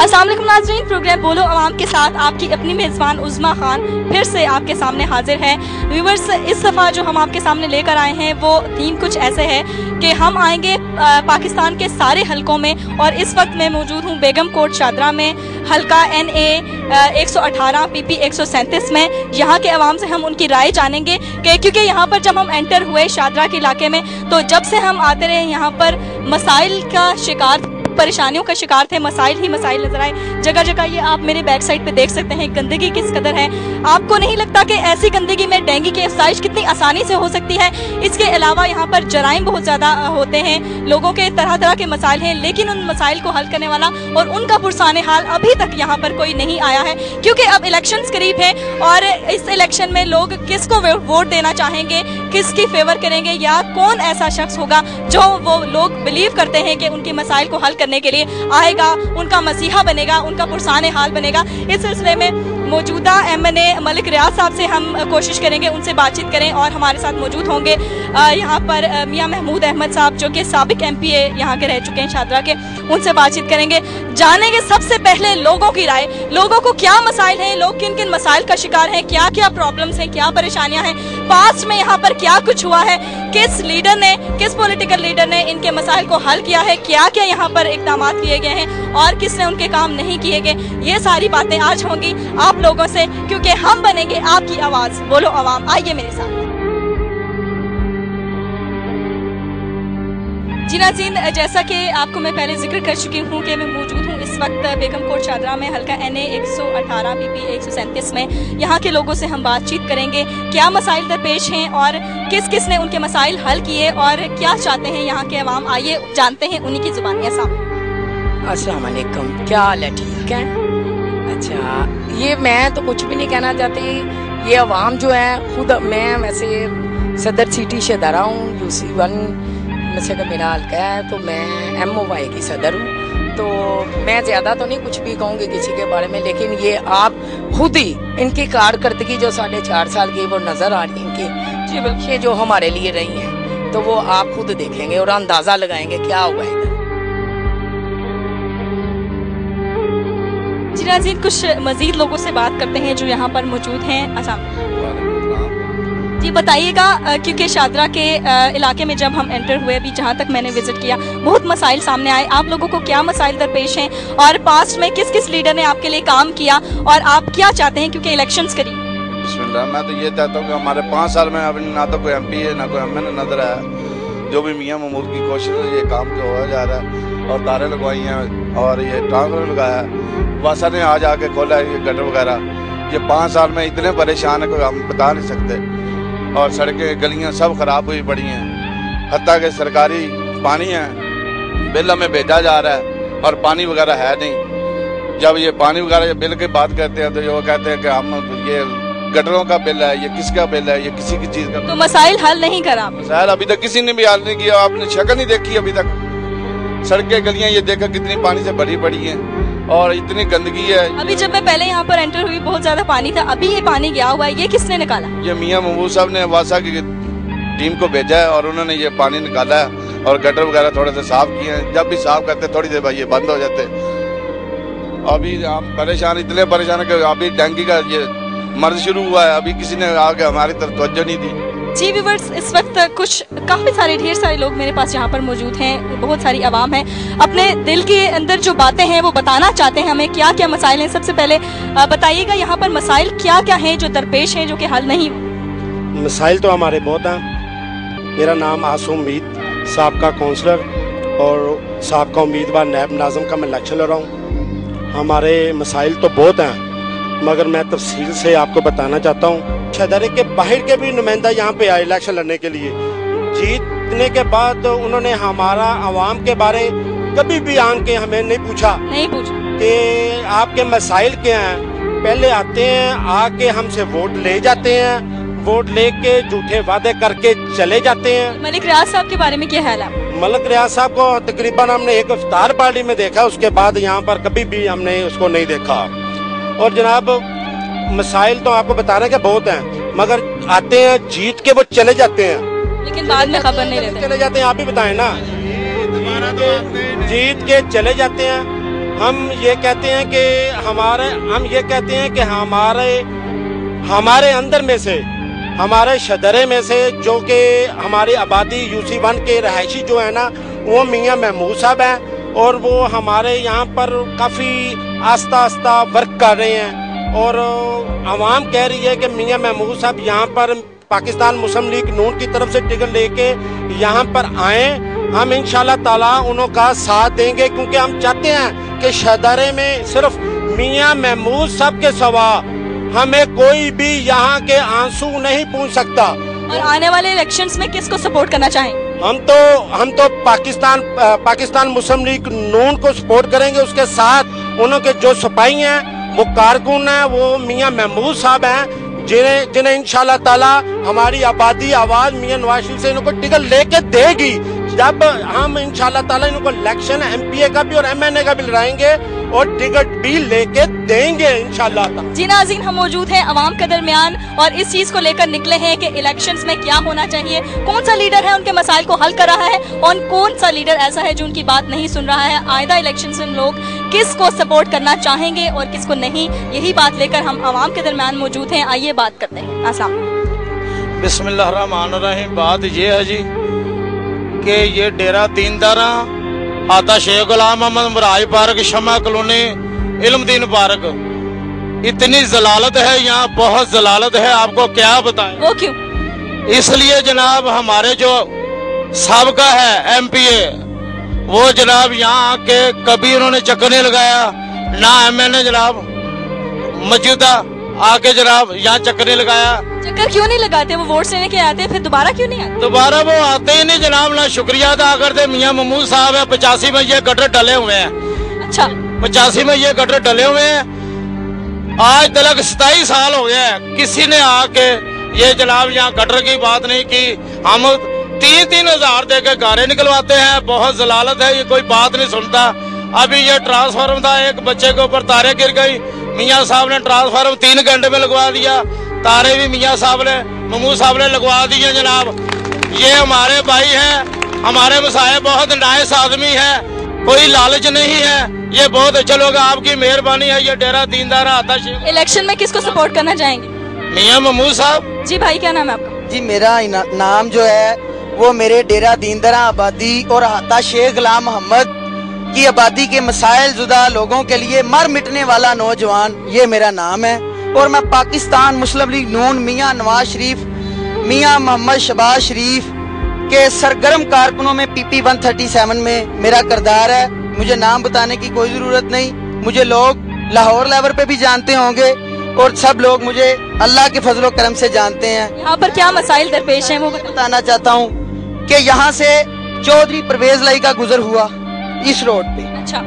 अस्सलाम वालेकुम नाज़रीन, प्रोग्राम बोलो अवाम के साथ आपकी अपनी मेज़बान उज़्मा खान फिर से आपके सामने हाजिर है। व्यूवर्स, इस दफ़ा जो हम आपके सामने लेकर आए हैं वो थीम कुछ ऐसे है कि हम आएंगे पाकिस्तान के सारे हलकों में, और इस वक्त मैं मौजूद हूँ बेगम कोट शादरा में, हलका NA 118 PP 137 में। यहाँ के अवाम से हम उनकी राय जानेंगे कि क्योंकि यहाँ पर जब हम एंटर हुए शादरा के इलाके में तो जब से हम आते रहे यहाँ पर मसाइल का शिकार, परेशानियों का शिकार थे, मसाइल ही मसाइल नजर आए जगह जगह। ये आप मेरे बैक साइड पे देख सकते हैं गंदगी किस कदर है। आपको नहीं लगता कि ऐसी गंदगी में डेंगू की अफजाइश कितनी आसानी से हो सकती है? इसके अलावा यहाँ पर जराइम बहुत ज़्यादा होते हैं, लोगों के तरह तरह के मसाइल हैं, लेकिन उन मसाइल को हल करने वाला और उनका पुरसाने हाल अभी तक यहाँ पर कोई नहीं आया है। क्योंकि अब इलेक्शंस करीब है और इस इलेक्शन में लोग किसको वोट देना चाहेंगे, किसकी फेवर करेंगे, या कौन ऐसा शख्स होगा जो वो लोग बिलीव करते हैं कि उनके मसाइल को हल करने के लिए आएगा, उनका मसीहा बनेगा, उनका पुरसाने हाल बनेगा। इस सिलसिले में मौजूदा MNA मलिक रियाज साहब से हम कोशिश करेंगे उनसे बातचीत करें, और हमारे साथ मौजूद होंगे यहाँ पर मियां महमूद अहमद साहब जो कि साबिक MPA यहाँ के रह चुके हैं शादरा के। उनसे बातचीत करेंगे, जानेंगे सबसे पहले लोगों की राय, लोगों को क्या मसाइल हैं, लोग किन किन मसाइल का शिकार हैं, क्या क्या प्रॉब्लम्स हैं, क्या परेशानियां हैं, पास्ट में यहाँ पर क्या कुछ हुआ है, किस लीडर ने, किस पॉलिटिकल लीडर ने इनके मसाइल को हल किया है, क्या क्या यहाँ पर इक़दाम किए गए हैं और किसने उनके काम नहीं किए गए। ये सारी बातें आज होंगी आप लोगों से, क्योंकि हम बनेंगे आपकी आवाज। बोलो अवाम, आइए मेरे साथ। जी नाज़रीन, जैसा कि आपको मैं पहले जिक्र कर चुकी हूँ कि मैं मौजूद हूँ इस वक्त बेगम कोट शादरा में, हल्का NA 118 PP 137 में। यहाँ के लोगों से हम बातचीत करेंगे क्या मसाइल दरपेश हैं और किस किस ने उनके मसाइल हल किए और क्या चाहते हैं यहाँ के अवाम। आइए जानते हैं उन्हीं की ज़ुबानी। अस्सलाम वालेकुम, क्या हाल है? ठीक है। अच्छा, ये मैं तो कुछ भी नहीं कहना चाहती, ये अवाम जो है खुद, मैं वैसे सदर सिटी से दरा हूँ, UC1 में से का मेरा हल्का है, तो मैं MOY की सदर हूँ, तो मैं ज़्यादा तो नहीं कुछ भी कहूँगी किसी के बारे में, लेकिन ये आप खुद ही इनकी कारकर्दगी जो 4.5 साल की वो नज़र आ रही है इनकी, जी बल्कि जो हमारे लिए रही हैं, तो वो आप खुद देखेंगे और अंदाज़ा लगाएंगे क्या हुआ इधर। जी नाज़रीन, कुछ मज़ीद लोगों से बात करते हैं जो यहाँ पर मौजूद हैं। जी बताइएगा, क्योंकि शादरा के इलाके में जब हम एंटर हुए, अभी जहाँ तक मैंने विजिट किया, बहुत मसाइल सामने आए। आप लोगों को क्या मसाइल दरपेश हैं और पास्ट में किस किस लीडर ने आपके लिए काम किया और आप क्या चाहते हैं क्योंकि इलेक्शंस करीब? बिस्मिल्लाह, मैं तो ये चाहता हूँ कि हमारे 5 साल में अभी ना तो कोई MP है ना कोई MNA नजर आया। जो भी मियाँ महमूद की कोशिश है, ये काम तो हो जा रहा है, और तारें लगवाई हैं और ये ट्रांसफर लगाया, वासा ने आज आके खोला है ये गटर वगैरह। ये 5 साल में इतने परेशान है कोई हम बता नहीं सकते, और सड़कें गलियां सब खराब हुई पड़ी हैं, हत्ता के सरकारी पानी है बिल हमें भेजा जा रहा है और पानी वगैरह है नहीं। जब ये पानी वगैरह बिल की बात करते हैं तो ये वो कहते हैं कि हम ये गटरों का बिल है, ये किसका बिल है, ये किसी की चीज का। तो मसाइल हल नहीं करा? मसाइल अभी तक किसी ने भी हल नहीं किया। आपने शक्ल नहीं देखी अभी तक, सड़कें गलियां ये देखा कितनी पानी से भरी पड़ी हैं और इतनी गंदगी है। अभी जब मैं पहले यहाँ पर एंटर हुई बहुत ज्यादा पानी था, अभी ये पानी गया हुआ है, ये किसने निकाला? ये मियां महमूद साहब ने वासा की टीम को भेजा है और उन्होंने ये पानी निकाला है और गटर वगैरह थोड़े से साफ किए हैं। जब भी साफ करते थोड़ी देर बाद ये बंद हो जाते। अभी हम परेशान, इतने परेशान है कि अभी डेंगू का ये मर्ज शुरू हुआ है, अभी किसी ने आगे हमारी तरफ तवज्जो नहीं दी। जी व्यूअर्स, इस वक्त काफ़ी सारे ढेर सारे लोग मेरे पास यहाँ पर मौजूद हैं, बहुत सारी आवाम है, अपने दिल के अंदर जो बातें हैं वो बताना चाहते हैं हमें, क्या क्या मसाइल हैं। सबसे पहले बताइएगा यहाँ पर मसाइल क्या क्या हैं जो दरपेश हैं, जो कि हल नहीं? मसाइल तो हमारे बहुत हैं। मेरा नाम आसूम उम्मीद, साबका काउंसलर और साबका उम्मीदवार नायब नाज़िम का मैं इलेक्शन लड़ रहा हूँ। हमारे मसाइल तो बहुत हैं, मगर मैं तफसील से आपको बताना चाहता हूँ। शादरा के बाहर के भी नुमाइंदा यहाँ पे आए इलेक्शन लड़ने के लिए। जीतने के बाद उन्होंने हमारा आवाम के बारे कभी भी आन के हमें नहीं पूछा कि आपके मसाइल क्या हैं। पहले आते हैं, आके हमसे वोट ले जाते हैं, वोट लेके झूठे वादे करके चले जाते हैं। मलिक रियाज साहब के बारे में क्या ख्याल है? मलिक रियाज साहब को तकरीबन हमने एक इफ्तार पार्टी में देखा, उसके बाद यहाँ पर कभी भी हमने उसको नहीं देखा। और जनाब, मसाइल तो आपको बताने के बहुत हैं, मगर आते हैं जीत के वो चले जाते हैं, लेकिन बाद में खबर नहीं लेते। चले जाते हैं, आप ही बताएं ना। जीत के चले जाते हैं, हम ये कहते हैं कि हमारे अंदर में से, हमारे शदरे में से, जो कि हमारी आबादी UC1 के रहायशी जो है ना, वो मियाँ महमूद साहब हैं और वो हमारे यहाँ पर काफ़ी आस्ता आस्ता वर्क कर रहे हैं। और आवाम कह रही है कि मियाँ महमूद साहब यहाँ पर पाकिस्तान मुस्लिम लीग नून की तरफ से टिकट लेके यहाँ पर आएँ। हम इंशाल्लाह ताला उनका साथ देंगे, क्योंकि हम चाहते हैं कि शहदारे में सिर्फ मियाँ महमूद साहब के सिवा हमें कोई भी यहाँ के आंसू नहीं पूछ सकता। और आने वाले इलेक्शंस में किसको सपोर्ट करना चाहेंगे? हम तो पाकिस्तान मुस्लिम लीग नून को सपोर्ट करेंगे। उसके साथ उनके जो सिपाही हैं, वो कारकुन हैं, वो मियाँ महमूद साहब हैं, जिन्हें इंशाल्लाह ताला हमारी आबादी आवाज मियाँ नवाज शरीफ से इनको टिकट लेके देगी। जब हम इंशाल्लाह ताला इनको इलेक्शन MPA का भी और MNA का भी लड़ाएंगे और टिकट भी लेके देंगे इंशाल्लाह। जी नाज़रीन, हम मौजूद हैं अवाम के दरमियान और इस चीज को लेकर निकले हैं कि इलेक्शंस में क्या होना चाहिए, कौन सा लीडर है उनके मसाइल को हल कर रहा है और कौन सा लीडर ऐसा है जो उनकी बात नहीं सुन रहा है। आइंदा इलेक्शंस में लोग किसको सपोर्ट करना चाहेंगे और किसको नहीं, यही बात लेकर हम अवाम के दरमियान मौजूद हैं। आइए बात करते हैं। अस्सलाम वालेकुम। बिस्मिल्लाहिर्रहमानिर्रहीम। बात ये है जी कि ये डेरा दीनदारा, आता शेख गुलाम मोहम्मद मराज पार्क, शमा कॉलोनी, इल्मदीन पार्क, इतनी जलालत है यहाँ, बहुत जलालत है, आपको क्या बताएं। वो क्यों? इसलिए जनाब हमारे जो साबका है MPA, वो जनाब यहाँ आके कभी उन्होंने चक्कर नहीं लगाया, ना MNA जनाब मौजूदा आके जनाब यहाँ चक्कर नहीं लगाया। चक्कर क्यों नहीं लगाते? वो वोट लेने के आते, फिर दोबारा क्यों नहीं आते? दोबारा वो आते ही नहीं जनाब, ना शुक्रिया अदा करते। मियाँ महमूद साहब है, 85 में ये गटर डले हुए हैं। अच्छा, 85 में ये गटर डले हुए हैं। आज तक 27 साल हो गए, किसी ने आके ये जनाब यहाँ गटर की बात नहीं की। हम 3-3 हजार दे के गारे निकलवाते हैं, बहुत जलालत है, ये कोई बात नहीं सुनता। अभी ये ट्रांसफार्मर था, एक बच्चे के ऊपर तारे गिर गई, मियाँ साहब ने ट्रांसफार्मर 3 घंटे में लगवा दिया, तारे भी मियाँ साहब ने, महमूद साहब ने लगवा दिए जनाब। ये हमारे भाई हैं, हमारे मसाए बहुत नाइस आदमी है, कोई लालच नहीं है, ये बहुत अच्छे लोग, आपकी मेहरबानी है। ये डेरा दीनदारा आता शेख। इलेक्शन में किसको सपोर्ट करना चाहेंगे? मियाँ महमूद साहब। जी भाई, क्या नाम है आपका? जी मेरा नाम जो है वो मेरे डेरा दीनदारा आबादी और आता शेख गुलाम मोहम्मद की आबादी के मसाइल जुदा लोगों के लिए मर मिटने वाला नौजवान, ये मेरा नाम है। और मैं पाकिस्तान मुस्लिम लीग नून मियाँ नवाज शरीफ, मियाँ मोहम्मद शहबाज शरीफ के सरगर्म कारकुनों में PP 137 में मेरा किरदार है। मुझे नाम बताने की कोई जरूरत नहीं, मुझे लोग लाहौर लेवल पे भी जानते होंगे और सब लोग मुझे अल्लाह के फजलो करम से जानते हैं। यहाँ पर क्या मसाइल दरपेश हैं वो बताना चाहता हूँ कि यहाँ से चौधरी परवेज लाई का गुजर हुआ इस रोड पे। अच्छा,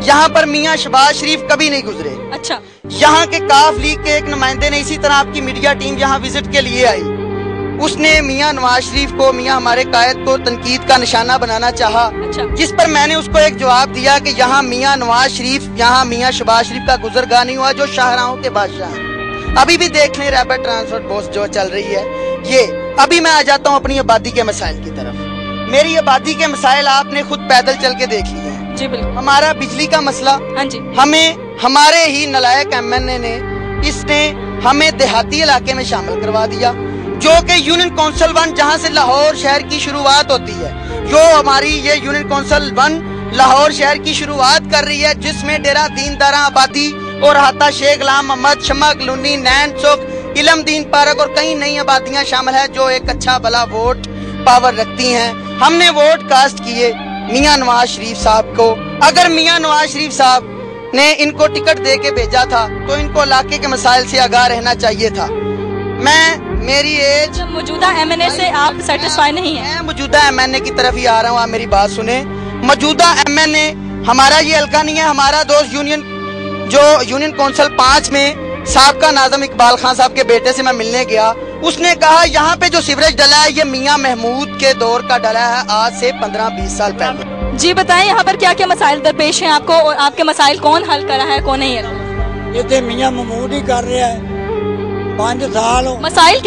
यहाँ पर मियाँ शहबाज शरीफ कभी नहीं गुजरे। अच्छा, यहाँ के काफ लीग के एक नुमाइंदे ने, इसी तरह आपकी मीडिया टीम यहाँ विजिट के लिए आई, उसने मियाँ नवाज शरीफ को, मियाँ हमारे कायद को तनकीद का निशाना बनाना चाहा। अच्छा, जिस पर मैंने उसको एक जवाब दिया कि यहाँ मियाँ नवाज शरीफ, यहाँ मियाँ शहबाज शरीफ का गुजरगाह नहीं हुआ, जो शाहराहों के बादशाह हैं। अभी भी देख लें रैपिड ट्रांसपोर्ट बस जो चल रही है ये। अभी मैं आ जाता हूँ अपनी आबादी के मसाइल की तरफ। मेरी आबादी के मसाइल आपने खुद पैदल चल के देख लिए हैं। जी बिल्कुल। हमारा बिजली का मसला, हाँ जी, हमें हमारे ही नलायक MNA ने, इसने हमें देहाती इलाके में शामिल करवा दिया, जो कि यूनियन काउंसिल 1 जहाँ से लाहौर शहर की शुरुआत होती है, जो हमारी ये यूनियन काउंसिल 1 लाहौर शहर की शुरुआत कर रही है, जिसमें डेरा दीनदारा आबादी और हाता शेख गुलाम मोहम्मद, शमा कॉलोनी, नैन चौक, इल्मदीन पार्क और कई नई आबादियां शामिल है जो एक अच्छा भला वोट पावर रखती हैं। हमने वोट कास्ट किए मियाँ नवाज शरीफ साहब को। अगर मियाँ नवाज शरीफ साहब ने इनको टिकट दे के भेजा था तो इनको इलाके के मसाइल से आगाह रहना चाहिए था। मेरी एज, मौजूदा MNA से आप सेटिस्फाई नहीं है? मैं मौजूदा MNA की तरफ ही आ रहा हूँ, आप मेरी बात सुने। मौजूदा MNA हमारा ये हल्का नहीं है। हमारा दोस्त यूनियन काउंसिल 5 में साबका नाज़िम इकबाल खान साहब के बेटे से मैं मिलने गया, उसने कहा यहाँ पे जो सीवरेज डला है ये मियाँ महमूद के दौर का डला है, आज से 15-20 साल पहले। जी बताएं, यहाँ पर क्या क्या मसाइल दरपेश हैं आपको और आपके मसाइल कौन हल कर रहा है, कौन नहीं है? ये तो मियाँ महमूद ही कर रहा है, 5 साल मसाइल